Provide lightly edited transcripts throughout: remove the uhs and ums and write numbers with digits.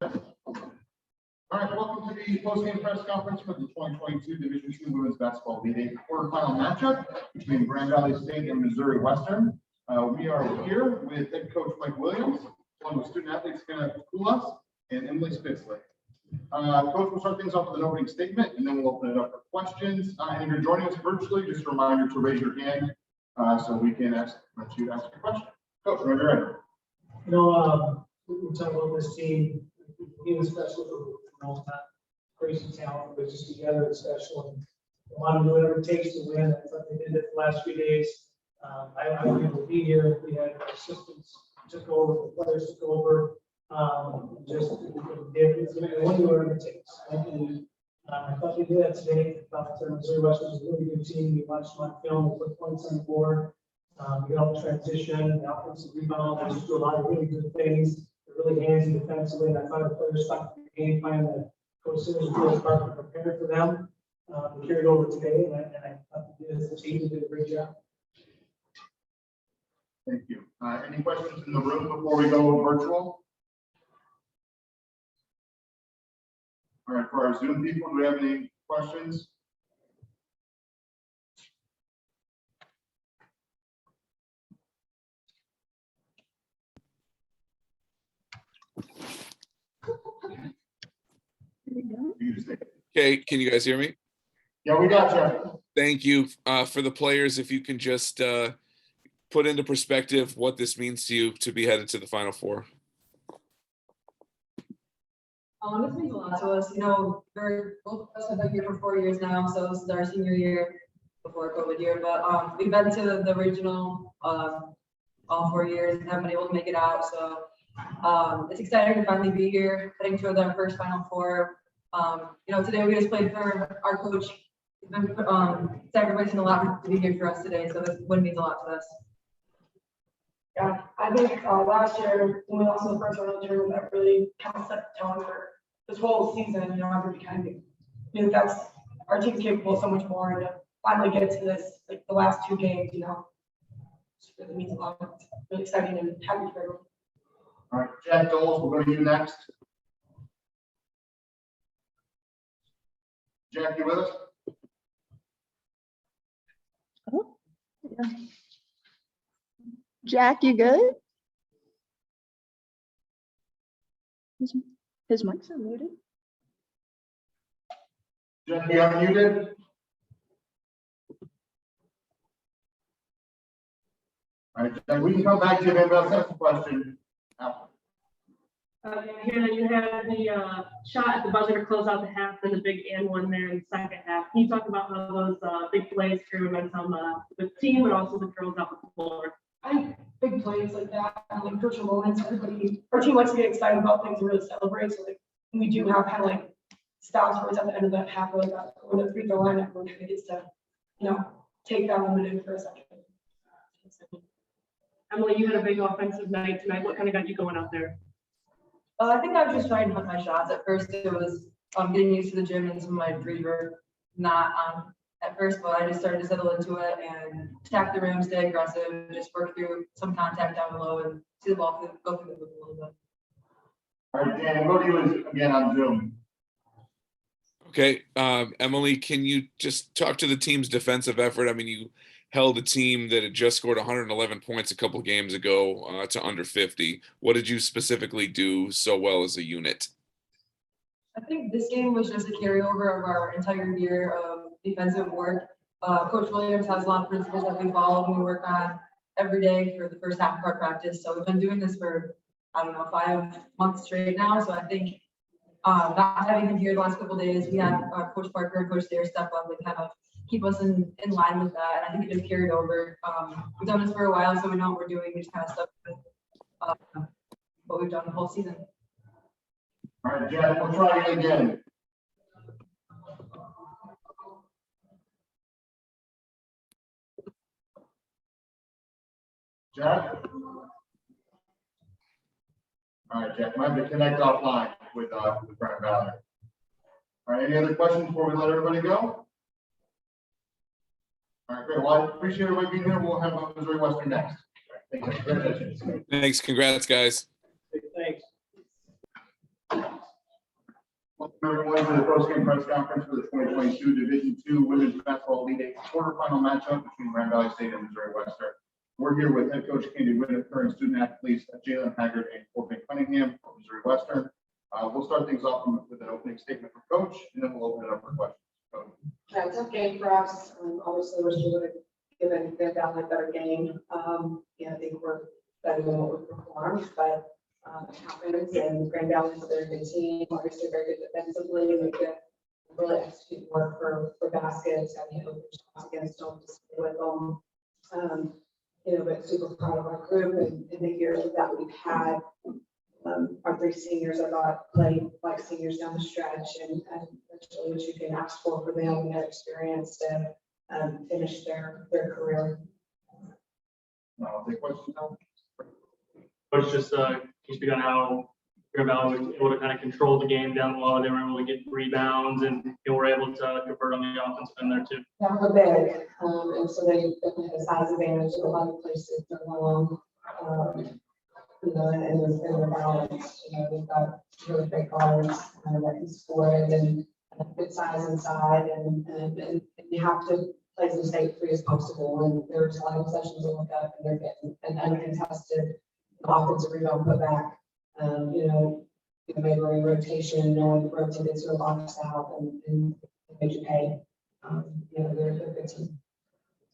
All right, welcome to the post-game press conference for the 2022 Division II Women's Basketball League quarterfinal matchup between Grand Valley State and Missouri Western. We are here with head coach Mike Williams, along with student athletes Kulas and Emily Spitzley. Coach will start things off with an opening statement, and then we'll open it up for questions. And if you're joining us virtually, just a reminder to raise your hand so we can let you ask your question. Coach, whenever you're ready. You know, we talk about this team being special for all time. Crazy talent, but just together it's special. And they want to do whatever it takes to win. I thought they did it the last few days. I wasn't able to be here. We had assistants took over, the players took over. Just it's going to do whatever it takes. And I thought we did that today. I thought Missouri West was a really good team. We watched them on film. We put points on the board. We got the transition, the offensive rebound. They just do a lot of really good things. They're really handsy defensively. And I thought our players stuck to the game plan that Coach Simmons was prepared for them. We carried over today, and I thought the team did a great job. Thank you. Any questions in the room before we go virtual? All right, for our Zoom people, do we have any questions? Okay, can you guys hear me? Yeah, we got you. Thank you. For the players, if you can just put into perspective what this means to you to be headed to the Final Four. This means a lot to us. You know, both of us have been here for 4 years now, so this is our senior year before COVID year. But we've been to the regional all 4 years and haven't been able to make it out. So it's exciting to finally be here, heading toward our first Final Four. You know, today we just played for our coach. He's been sacrificing a lot to be here for us today, so this win means a lot to us. Yeah, I think last year when we lost in the first round of the tournament, that really kind of set the tone for this whole season. You know, every kind of, you know, that's our team's capable of so much more, and to finally get to this, like the last 2 games, you know, it really means a lot. It's really exciting and happy for everyone. All right, Jack Doles, we'll go to you next. Jack, you with us? Oh, yeah. Jack, you good? His mic's unmuted. Jack, you unmuted? All right, Jack, we can come back to you, maybe I'll ask a question after. Here you had the shot at the buzzer to close out the half and the big and one there in the second half. Can you talk about how those big plays carry momentum with the team, but also the girls out the floor? I think big plays like that, like crucial moments, our team likes to get excited about things and really celebrate. So like when we do have kind of like stops where it's at the end of that half, like that, when the free throw line, everyone kind of gets to, you know, take that moment in for a second. Emily, you had a big offensive night tonight. What kind of got you going out there? I think I was just trying to hunt my shots. At first, it was getting used to the gym and some of my threes were not at first, but I just started to settle into it and attack the rim, stay aggressive, just work through some contact down low and see the ball go through the hoop a little bit. All right, Dan, we'll go to you again on Zoom. Okay, Emily, can you just talk to the team's defensive effort? I mean, you held a team that had just scored 111 points a couple games ago to under 50. What did you specifically do so well as a unit? I think this game was just a carryover of our entire year of defensive work. Coach Williams has a lot of principles that we follow and we work on every day for the first half of our practice. So we've been doing this for, I don't know, 5 months straight now. So I think not having him here the last couple of days, we had Coach Parker and Coach Dare step up and kind of keep us in line with that. And I think it just carried over. We've done this for a while, so we know what we're doing. We just kind of stuck with what we've done the whole season. All right, Jack, we'll try it again. Jack? All right, Jack, might have to connect offline with Grand Valley. All right, any other questions before we let everybody go? All right, great. Well, I appreciate everybody being here. We'll have Missouri Western next. Thanks. Thanks. Congrats, guys. Thanks. Welcome everyone to the post-game press conference for the 2022 Division II Women's Basketball Elite Eight quarterfinal matchup between Grand Valley State and Missouri Western. We're here with head coach Candi, Whitaker, and student athletes Jaelyn, Haggard, and Corbyn Cunningham from Missouri Western. We'll start things off with an opening statement from coach, and then we'll open it up for questions. Yeah, tough game for us. Obviously, wish we would have given Grand Valley a better game. I think we're better than what we performed, but it happens. And Grand Valley is a very good team. Obviously, very good defensively. We could really execute work for baskets and hit shots against them to stay with them. But super proud of our group and the years that we've had. Our three seniors, I thought, played like seniors down the stretch, and that's really what you can ask for them and their experience to finish their career. I'll take questions now. Coach, just can you speak on how Grand Valley was able to kind of control the game down low? They were able to get rebounds and were able to convert on the offensive end there too. Yeah, we're big, and so they definitely have a size advantage in a lot of places. They're long. And their balance, we've got really great guards that can score it and good size inside, and you have to play as mistake free as possible. And there's a lot of sessions to look up, and they're getting an uncontested offensive rebound put back. Maybe we're in rotation, rotated to a box out, and made you pay. They're a good team.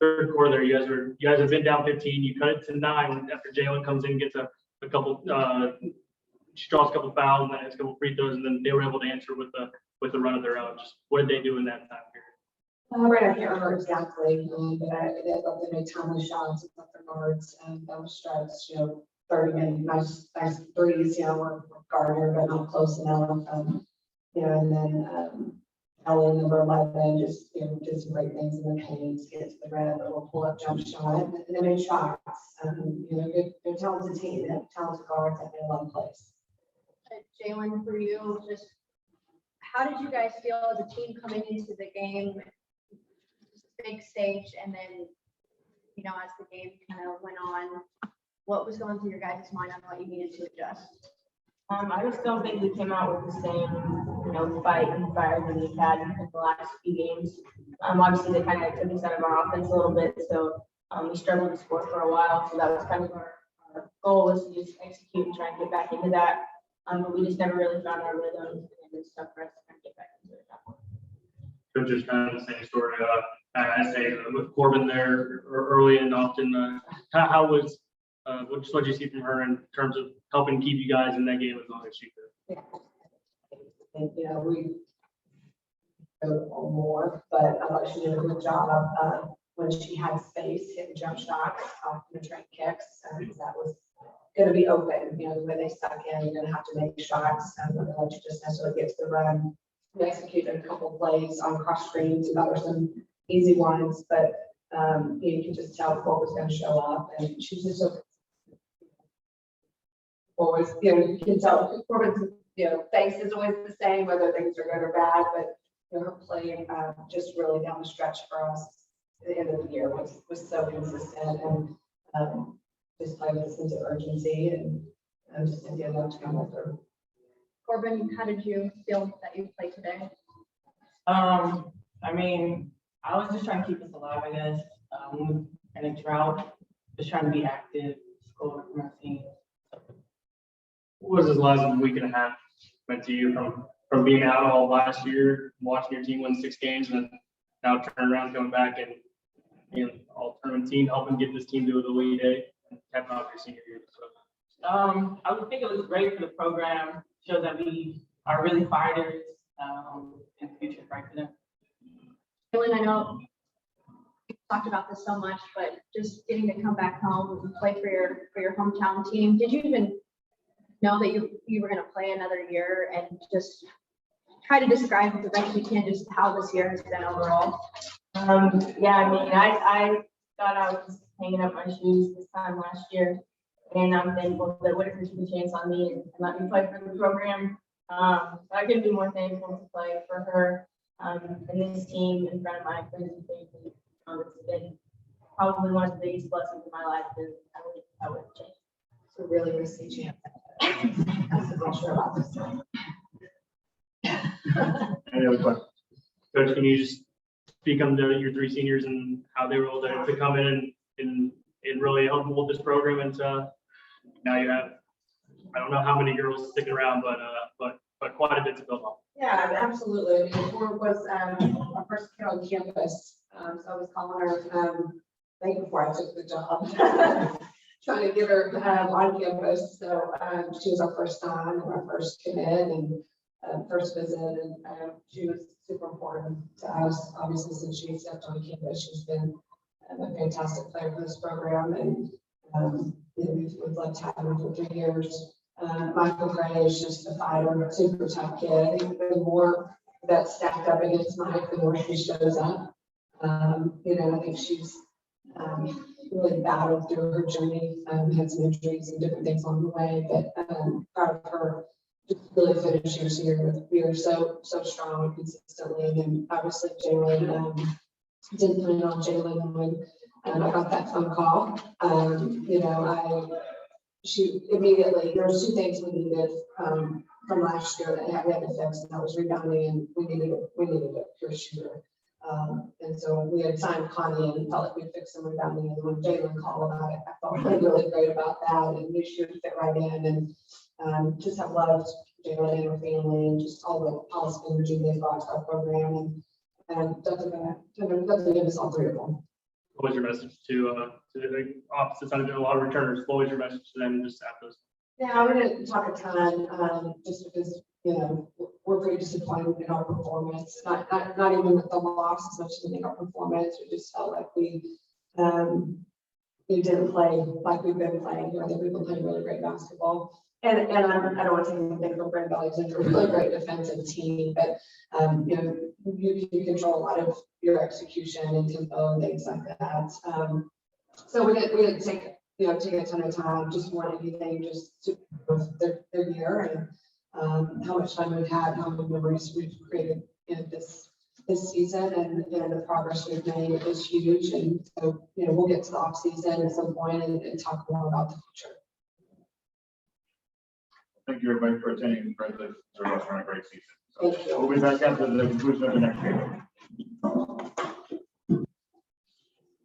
Third quarter there, you guys have been down 15. You cut it to 9 after Jaelyn comes in, gets a couple, she draws a couple fouls and then has a couple free throws, and then they were able to answer with the run of their own. Just what did they do in that time period? Right, I can't remember exactly, but I thought they made timely shots with their guards, and that was stretched, 30 minutes, nice threes, with Gardner, but not close enough. And then Ellen, number 11, just did some great things in the paint, get to the red, a little pull-up jump shot, and they made shots. They're a talented team, they have talented guards that they love plays. Jaelyn, for you, just how did you guys feel as a team coming into the game, big stage, and then, as the game kind of went on, what was going through your guys' mind on what you needed to adjust? I just don't think we came out with the same, fight and fire that we've had in the last few games. Obviously, they kind of took us out of our offense a little bit, so we struggled to score for a while. So that was kind of our goal, was to just execute and try and get back into that. But we just never really found our rhythm, and it's tough for us to kind of get back into it. So just kind of the same story. I say with Corbyn there early and often. How was what did you see from her in terms of helping keep you guys in that game as long as she could? Yeah, and we go more, but I thought she did a good job when she had space, hitting jump shots off the train kicks, and that was going to be open. The way they stuck in, you're going to have to make shots, and not let you just necessarily get to the run. We executed a couple plays on cross screens, and that were some easy ones, but you can just tell Cole was going to show up, and she was just so always, you can tell Corbyn's, face is always the same, whether things are good or bad, but her playing just really down the stretch for us at the end of the year was so consistent, and just played with a sense of urgency, and just didn't get enough to come with her. Corbyn, how did you feel that you played today? I was just trying to keep us alive, I guess. In a drought, just trying to be active, score from our team. What was this last week and a half meant to you from being out all last year, watching your team win 6 games, and then now turn around, coming back and being all tournament team, helping get this team to the Elite Eight and capping off your senior year? So. I would think it was great for the program. Shows that we are really fighters, and the future is bright for them. Jaelyn, I know we talked about this so much, but just getting to come back home and play for your hometown team, did you even know that you were going to play another year, and just try to describe the best you can just how this year has been overall? I thought I was hanging up my shoes this time last year, and I'm thankful that Whitaker took a chance on me and let me play for the program. So I couldn't be more thankful to play for her and this team in front of my friends and family. It's been probably one of the biggest blessings in my life, and I would change. It's a really risky chance. I'm not sure about this time. Any other questions? Coach, can you just speak on your three seniors and how they were able to come in and really help mold this program into now you have, I don't know how many girls sticking around, but quite a bit to build on. Yeah, absolutely. Before was our first kid on campus, so I was calling her right before I took the job, trying to get her on campus. So she was our first time, our first commit and first visit, and she was super important to us. Obviously, since she stepped on campus, she's been a fantastic player for this program, and we've loved having her for 3 years. Michael Gray is just a fighter, super tough kid. I think the more that's stacked up against Mike, the more she shows up. I think she's really battled through her journey, had some injuries and different things along the way, but proud of her just really finishing her senior with year so strong and consistently. And then obviously Jaelyn, didn't plan on Jaelyn when I got that phone call. She immediately, there was 2 things we needed from last year that we had to fix, and that was rebounding, and we needed a pure shooter. And so we had signed Candi and felt like we'd fix some rebounding, and when Jaelyn called about it, I felt really great about that, and we should fit right in, and just have loved Jaelyn and her family, and just all the positive energy they brought to our program, and definitely give us all 3 of them. What was your message to the opposite side of a lot of returners? What was your message to them just after this? Yeah, we didn't talk a ton, just because, we're pretty disappointed in our performance, not even with the loss as much as in our performance. We just felt like we didn't play like we've been playing. I think we've been playing really great basketball. And I don't want to take anything from Grand Valley. It's a really great defensive team, but you control a lot of your execution and tempo and things like that. So we didn't take a ton of time, just more anything, just to their year and how much fun we've had, how many memories we've created in this season, and the progress we've made is huge. And so we'll get to the off season at some point and talk more about the future. Thank you, everybody, for attending. Congratulations to everyone on a great season. Thank you. We'll be back after the conclusion of the next game.